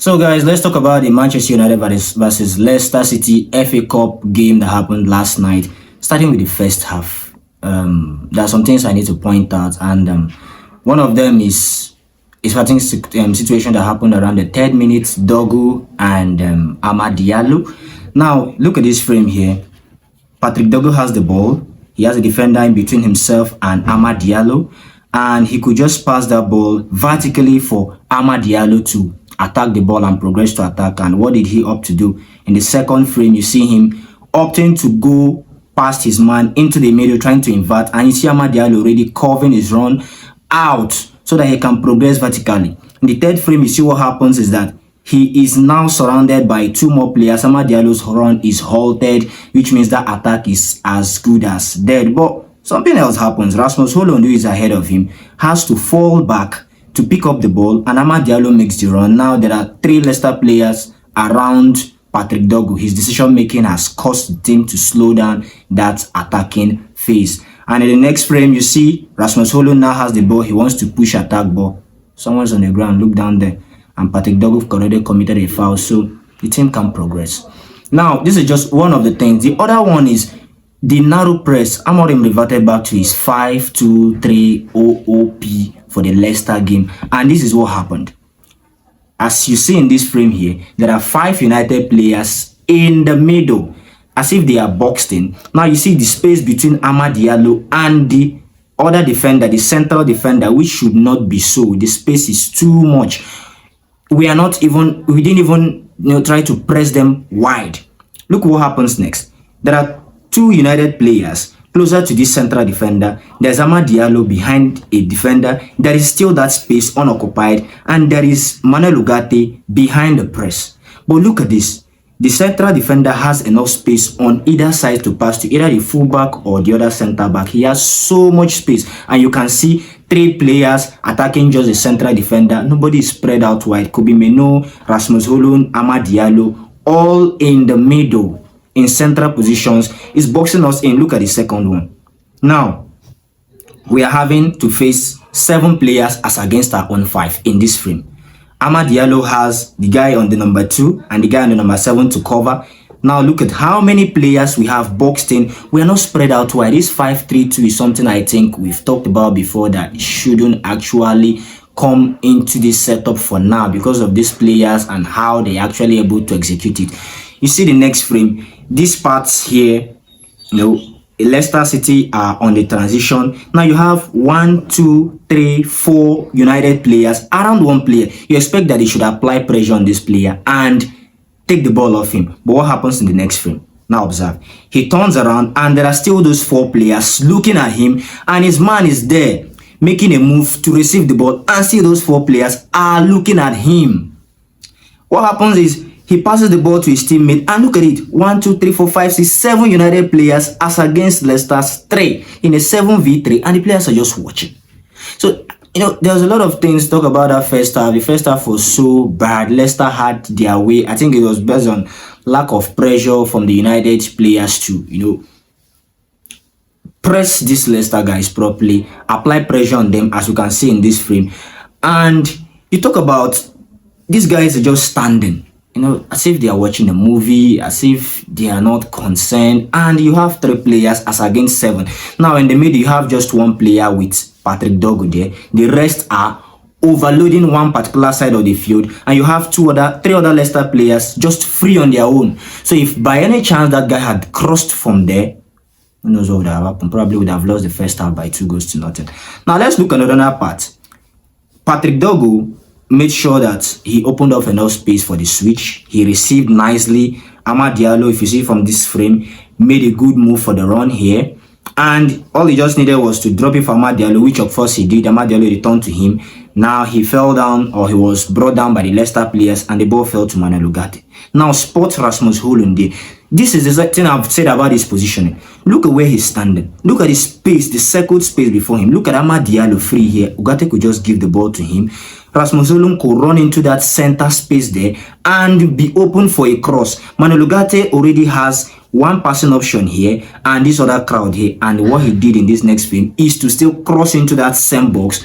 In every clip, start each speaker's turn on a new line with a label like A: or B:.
A: So, guys, let's talk about the Manchester United versus Leicester City FA Cup game that happened last night. Starting with the first half, there are some things I need to point out, and one of them is certain situation that happened around the third minute. Dogu and Amad Diallo. Now, look at this frame here. Patrick Dogu has the ball. He has a defender in between himself and Amad Diallo, and he could just pass that ball vertically for Amad Diallo to attack the ball and progress to attack. And what did he opt to do? In the second frame, you see him opting to go past his man into the middle, trying to invert, and you see Amad Diallo already curving his run out so that he can progress vertically. In the third frame, you see what happens is that he is now surrounded by two more players. Amad Diallo's run is halted, which means that attack is as good as dead. But something else happens. Rasmus Højlund, who is ahead of him, has to fall back to pick up the ball, and Amad Diallo makes the run. Now there are three Leicester players around Patrick Dogu. His decision making has caused the team to slow down that attacking phase. And in the next frame, you see Rasmus Højlund now has the ball. He wants to push attack, but someone's on the ground. Look down there. And Patrick Dogu already committed a foul, so the team can progress. Now, this is just one of the things. The other one is the narrow press. Amorim reverted back to his 5-2-3 OOP for the Leicester game, and this is what happened. As you see in this frame here, there are 5 United players in the middle, as if they are boxed in. Now you see the space between Amad Diallo and the other defender, the central defender, which should not be so. The space is too much. We didn't even try to press them wide. Look what happens next. There are 2 United players closer to this central defender. There's Amad Diallo behind a defender. There is still that space unoccupied, and there is Manuel Ugarte behind the press. But look at this. The central defender has enough space on either side to pass to either the fullback or the other center back. He has so much space, and you can see 3 players attacking just the central defender. Nobody is spread out wide. Kobe Meno, Rasmus Højlund, Amad Diallo, all in the middle in central positions, is boxing us in. Look at the second one. Now, we are having to face 7 players as against our own 5 in this frame. Amad Diallo has the guy on the number 2 and the guy on the number 7 to cover. Now look at how many players we have boxed in. We are not spread out wide. This 5-3-2 is something I think we've talked about before that shouldn't actually come into this setup for now because of these players and how they actually able to execute it. You see the next frame. These parts here, Leicester City are on the transition. Now you have 1, 2, 3, 4 United players around one player. You expect that they should apply pressure on this player and take the ball off him. But what happens in the next frame? Now observe. He turns around and there are still those 4 players looking at him, and his man is there making a move to receive the ball, and still those 4 players are looking at him. What happens is he passes the ball to his teammate, and look at it. 1, 2, 3, 4, 5, 6, 7 United players as against Leicester's 3 in a 7v3, and the players are just watching. So, there's a lot of things to talk about that first half. The first half was so bad. Leicester had their way. I think it was based on lack of pressure from the United players to, press these Leicester guys properly, apply pressure on them, as you can see in this frame. And you talk about these guys are just standing, as if they are watching a movie, as if they are not concerned. And you have 3 players as against 7. Now in the middle, you have just 1 player with Patrick Dogu there. The rest are overloading one particular side of the field, and you have 3 other Leicester players just free on their own. So if by any chance that guy had crossed from there, who knows what would have happened? Probably would have lost the first half by 2-0. Now let's look at another part. Patrick Dogu made sure that he opened up enough space for the switch. He received nicely. Amad Diallo, if you see from this frame, made a good move for the run here. And all he just needed was to drop it for Amad Diallo, which of course he did. Amad Diallo returned to him. Now he fell down, or he was brought down by the Leicester players, and the ball fell to Manuel Ugarte. Now spot Rasmus Højlund there. This is the thing I've said about his positioning. Look at where he's standing. Look at the space, the circled space before him. Look at Amad Diallo free here. Ugarte could just give the ball to him. Rasmus Højlund could run into that center space there and be open for a cross. Manuel Ugarte already has 1 passing option here and this other crowd here. And what he did in this next frame is to still cross into that same box.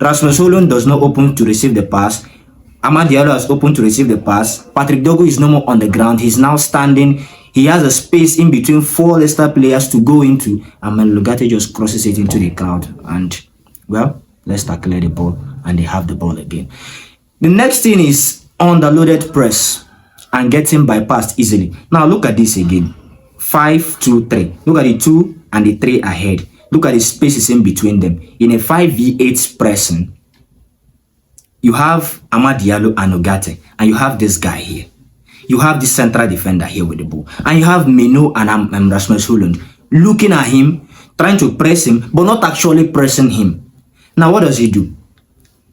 A: Rasmus Højlund does not open to receive the pass. Amad Diallo has opened to receive the pass. Patrick Dogu is no more on the ground. He's now standing. He has a space in between 4 Leicester players to go into. And Lugate just crosses it into the crowd. And, well, Leicester clear the ball and they have the ball again. The next thing is underloaded press and getting bypassed easily. Now, look at this again. 5-2-3. Look at the 2 and the 3 ahead. Look at the spaces in between them. In a 5v8 pressing, you have Amad Diallo and Ugarte, and you have this guy here. You have this central defender here with the ball, and you have Meno and Rasmus Højlund looking at him, trying to press him, but not actually pressing him. Now, what does he do?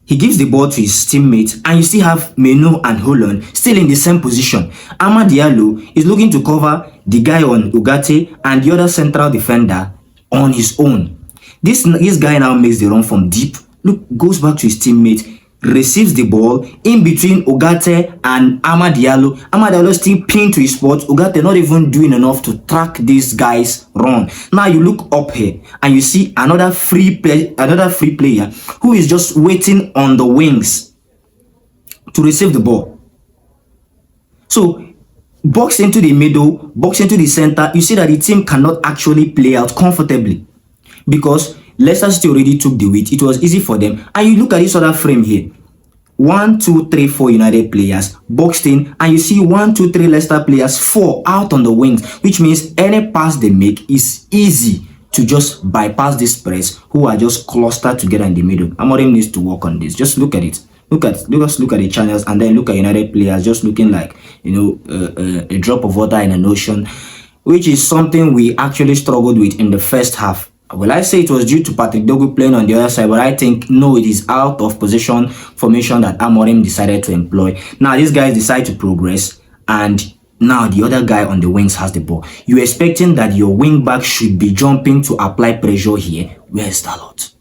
A: He gives the ball to his teammate, and you still have Meno and Højlund still in the same position. Amad Diallo is looking to cover the guy on Ugarte and the other central defender on his own. This guy now makes the run from deep. Look, goes back to his teammate, receives the ball in between Ugarte and Amad Diallo. Amad Diallo still pinned to his spot. Ugarte not even doing enough to track this guy's run. Now you look up here and you see another free player who is just waiting on the wings to receive the ball. So box into the middle, box into the center. You see that the team cannot actually play out comfortably because Leicester City already took the weight. It was easy for them. And you look at this other frame here. 1, 2, 3, 4 United players boxed in, and you see 1, 2, 3 Leicester players, 4 out on the wings, which means any pass they make is easy to just bypass this press who are just clustered together in the middle. Amorim needs to work on this. Just look at it. Look at the channels and then look at United players just looking like, you know, a drop of water in an ocean, which is something we actually struggled with in the first half. Well, I say it was due to Patrick Dogu playing on the other side, but I think no, it is out of position formation that Amorim decided to employ. Now these guys decide to progress, and now the other guy on the wings has the ball. You're expecting that your wing back should be jumping to apply pressure here. Where's Dalot?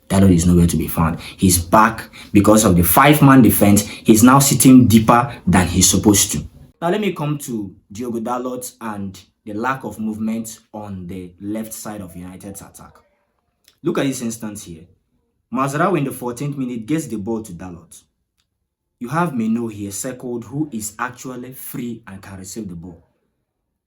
A: Dalot is nowhere to be found. He's back because of the 5-man defense. He's now sitting deeper than he's supposed to. Now let me come to Diogo Dalot and the lack of movement on the left side of United's attack. Look at this instance here. Mazraoui in the 14th minute gets the ball to Dalot. You have Meno here circled, who is actually free and can receive the ball.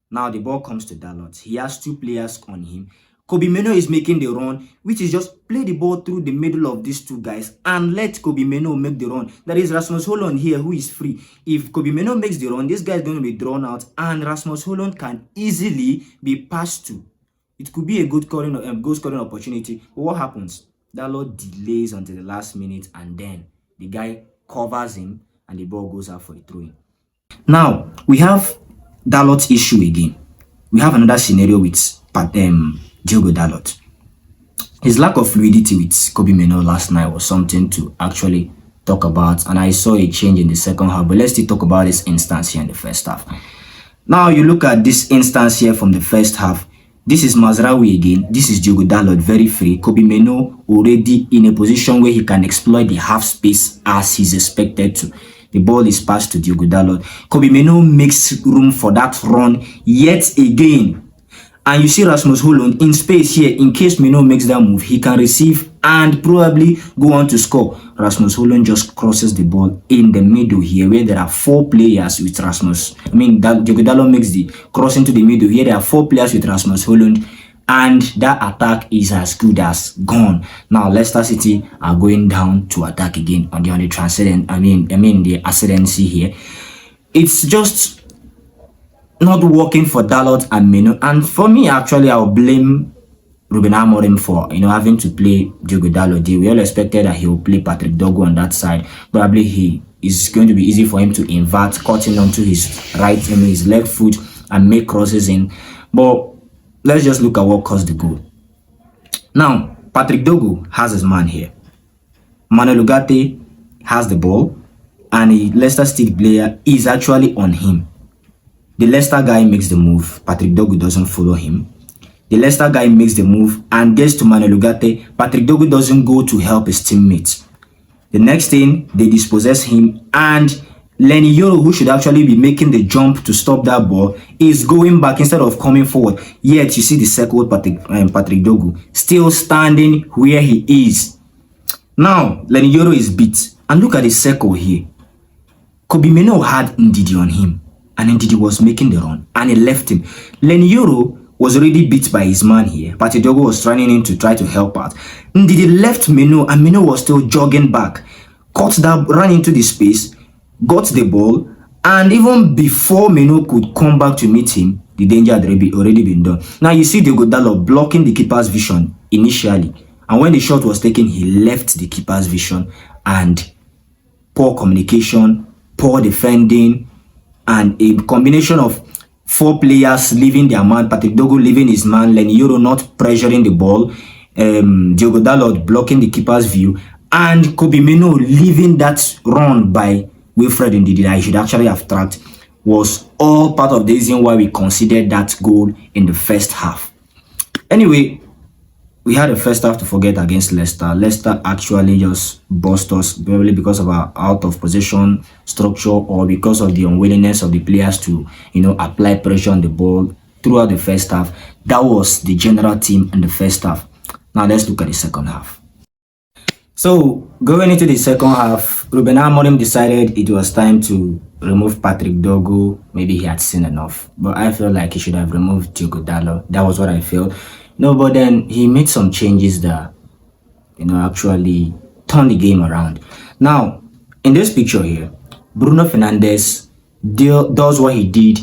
A: Now the ball comes to Dalot. He has 2 players on him. Kobbie Mainoo is making the run, which is just play the ball through the middle of these 2 guys and let Kobbie Mainoo make the run. There is Rasmus Højlund here who is free. If Kobbie Mainoo makes the run, this guy is going to be drawn out and Rasmus Højlund can easily be passed to. It could be a good goal scoring opportunity. But what happens? Dalot delays until the last minute and then the guy covers him and the ball goes out for a throw-in. Now, we have Dalot's issue again. We have another scenario with Diogo Dalot. His lack of fluidity with Kobbie Mainoo last night was something to actually talk about, and I saw a change in the second half, but let's still talk about this instance here in the first half. Now you look at this instance here from the first half. This is Mazraoui again. This is Diogo Dalot, very free. Kobbie Mainoo already in a position where he can exploit the half space as he's expected to. The ball is passed to Diogo Dalot. Kobbie Mainoo makes room for that run yet again. And you see Rasmus Højlund in space here. In case Mainoo makes that move, he can receive and probably go on to score. Rasmus Højlund just crosses the ball in the middle here, where there are 4 players with Rasmus. Diogo Dalot makes the cross into the middle. Here there are 4 players with Rasmus Højlund, and that attack is as good as gone. Now Leicester City are going down to attack again on the transcendent. The ascendancy here. It's just not working for Dalot and Mainoo, and for me actually I'll blame Ruben Amorim for having to play Diogo Dalot. We all expected that he will play Patrick Dogu on that side. Probably he is going to be easy for him to invert, cutting onto his his left foot and make crosses in. But let's just look at what caused the goal. Now Patrick Dogu has his man here. Manuel Ugarte has the ball, and a Leicester City player is actually on him. The Leicester guy makes the move. Patrick Dogu doesn't follow him. The Leicester guy makes the move and gets to Manuel Ugarte. Patrick Dogu doesn't go to help his teammates. The next thing, they dispossess him, and Leny Yoro, who should actually be making the jump to stop that ball, is going back instead of coming forward. Yet you see the circled Patrick Dogu still standing where he is. Now Leny Yoro is beat, and look at the circle here. Kobe Mino had Ndidi on him, and Ndidi was making the run, and he left him. Leniero was already beat by his man here. Patidogo was running in to try to help out. Ndidi left Mino, and Mino was still jogging back. Caught that, ran into the space, got the ball, and even before Mino could come back to meet him, the danger had already been done. Now you see Diogo Dalot blocking the keeper's vision initially, and when the shot was taken, he left the keeper's vision, and poor communication, poor defending, and a combination of 4 players leaving their man, Patrick Dogo leaving his man, Leniero not pressuring the ball, Diogo Dalot blocking the keeper's view, and Kobe Mino leaving that run by Wilfred Ndidi that he should actually have tracked, was all part of the reason why we considered that goal in the first half. Anyway, we had a first half to forget against Leicester. Leicester actually just bust us, probably because of our out of possession structure or because of the unwillingness of the players to, apply pressure on the ball throughout the first half. That was the general team in the first half. Now let's look at the second half. So going into the second half, Ruben Amorim decided it was time to remove Patrick Dogo. Maybe he had seen enough, but I felt like he should have removed Diogo Dalot. That was what I felt. No, but then he made some changes that, actually turned the game around. Now, in this picture here, Bruno Fernandes does what he did,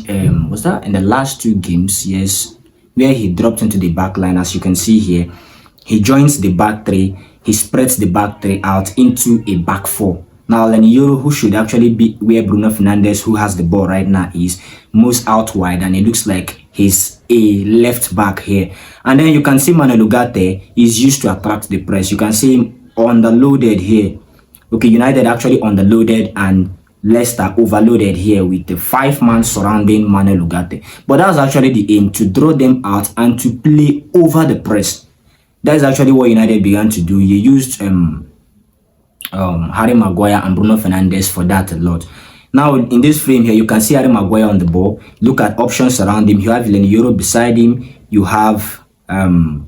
A: was that in the last 2 games? Yes, where he dropped into the back line. As you can see here, he joins the back 3. He spreads the back 3 out into a back 4. Now, Leniero, who should actually be where Bruno Fernandes, who has the ball right now, is, moves out wide, and it looks like he's a left back here. And then you can see Manuel Ugarte is used to attract the press. You can see him underloaded here. Okay, United actually underloaded and Leicester overloaded here with the 5-man surrounding Manuel Ugarte. But that was actually the aim, to draw them out and to play over the press. That is actually what United began to do. You used Harry Maguire and Bruno Fernandes for that a lot. Now in this frame here, you can see Harry Maguire on the ball. Look at options around him. You have Leniero beside him. You have Mazraoui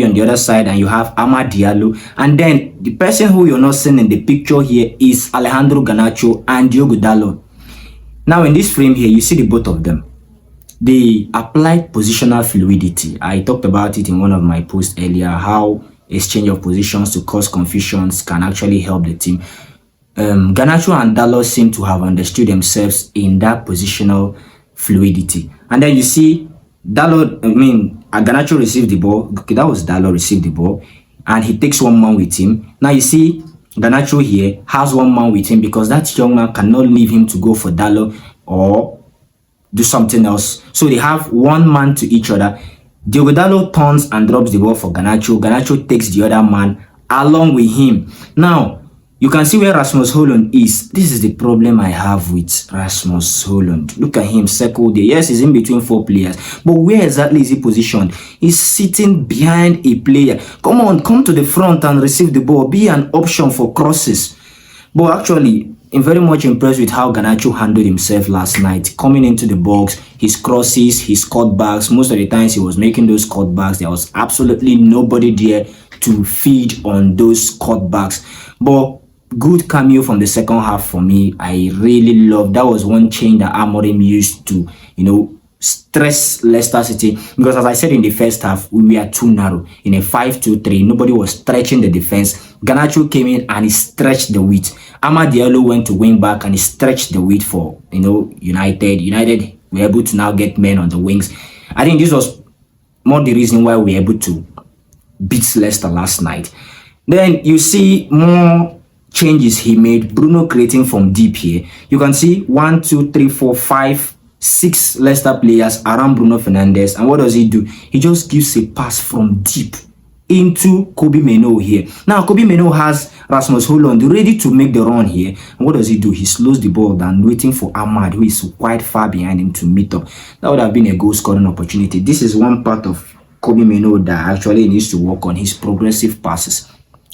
A: on the other side, and you have Amad Diallo. And then the person who you're not seeing in the picture here is Alejandro Garnacho and Diogo Dalot. Now in this frame here, you see the both of them. They applied positional fluidity. I talked about it in one of my posts earlier, how exchange of positions to cause confusions can actually help the team. Garnacho and Dalot seem to have understood themselves in that positional fluidity. And then you see Garnacho received the ball. Okay, that was Dalot received the ball, and he takes 1 man with him. Now you see Garnacho here has 1 man with him because that young man cannot leave him to go for Dalot or do something else. So they have 1 man to each other. Diogo Dalot turns and drops the ball for Garnacho. Garnacho takes the other man along with him. Now, you can see where Rasmus Højlund is. This is the problem I have with Rasmus Højlund. Look at him circled there. Yes, he's in between 4 players. But where exactly is he positioned? He's sitting behind a player. Come on, come to the front and receive the ball. Be an option for crosses. But actually, I'm very much impressed with how Garnacho handled himself last night. Coming into the box, his crosses, his cutbacks. Most of the times he was making those cutbacks. There was absolutely nobody there to feed on those cutbacks. But good cameo from the second half for me. I really love that. Was one change that Amorim used to, stress Leicester City, because as I said in the first half, we were too narrow. In a 5-2-3, nobody was stretching the defense. Garnacho came in and he stretched the width. Amad Diallo went to wing back and he stretched the width for United. United were able to now get men on the wings. I think this was more the reason why we were able to beat Leicester last night. Then you see more changes he made. Bruno creating from deep here. You can see 1, 2, 3, 4, 5, 6 Leicester players around Bruno Fernandes. And what does he do? He just gives a pass from deep into Kobe Mino here. Now Kobe Mino has Rasmus Højlund ready to make the run here. And what does he do? He slows the ball down, waiting for Amad, who is quite far behind him, to meet up. That would have been a goal scoring opportunity. This is one part of Kobe Mino that actually needs to work on, his progressive passes.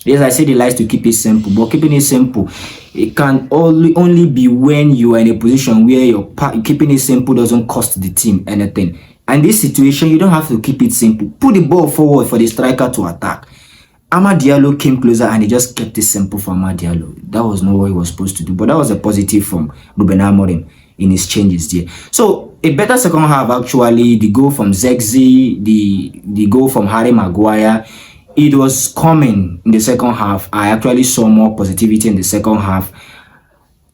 A: Yes, I said he likes to keep it simple, but keeping it simple, it can only be when you are in a position where keeping it simple doesn't cost the team anything. And this situation, you don't have to keep it simple. Put the ball forward for the striker to attack. Amad Diallo came closer and he just kept it simple for Amad Diallo. That was not what he was supposed to do, but that was a positive from Ruben Amorim in his changes there. So a better second half actually. The goal from Zexi, the goal from Harry Maguire, it was coming in the second half. I actually saw more positivity in the second half.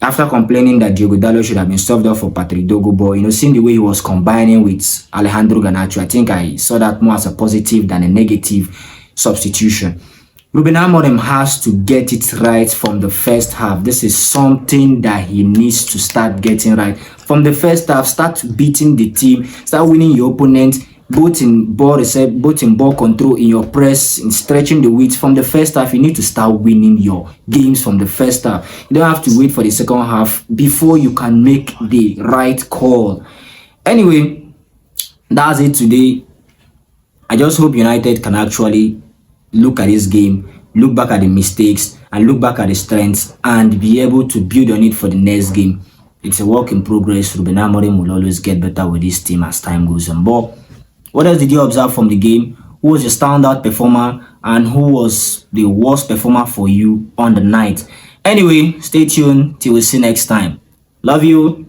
A: After complaining that Diogo Dalot should have been stuffed up for Patrick Dogo, but seeing the way he was combining with Alejandro Garnacho, I think I saw that more as a positive than a negative substitution. Ruben Amorim has to get it right from the first half. This is something that he needs to start getting right from the first half. Start beating the team, start winning your opponent, both in ball control, in your press, in stretching the width. From the first half, you need to start winning your games from the first half. You don't have to wait for the second half before you can make the right call. Anyway, that's it today. I just hope United can actually look at this game, look back at the mistakes, and look back at the strengths, and be able to build on it for the next game. It's a work in progress. Ruben Amorim will always get better with this team as time goes on. But what else did you observe from the game? Who was your standout performer, and who was the worst performer for you on the night? Anyway, stay tuned till we see next time. Love you.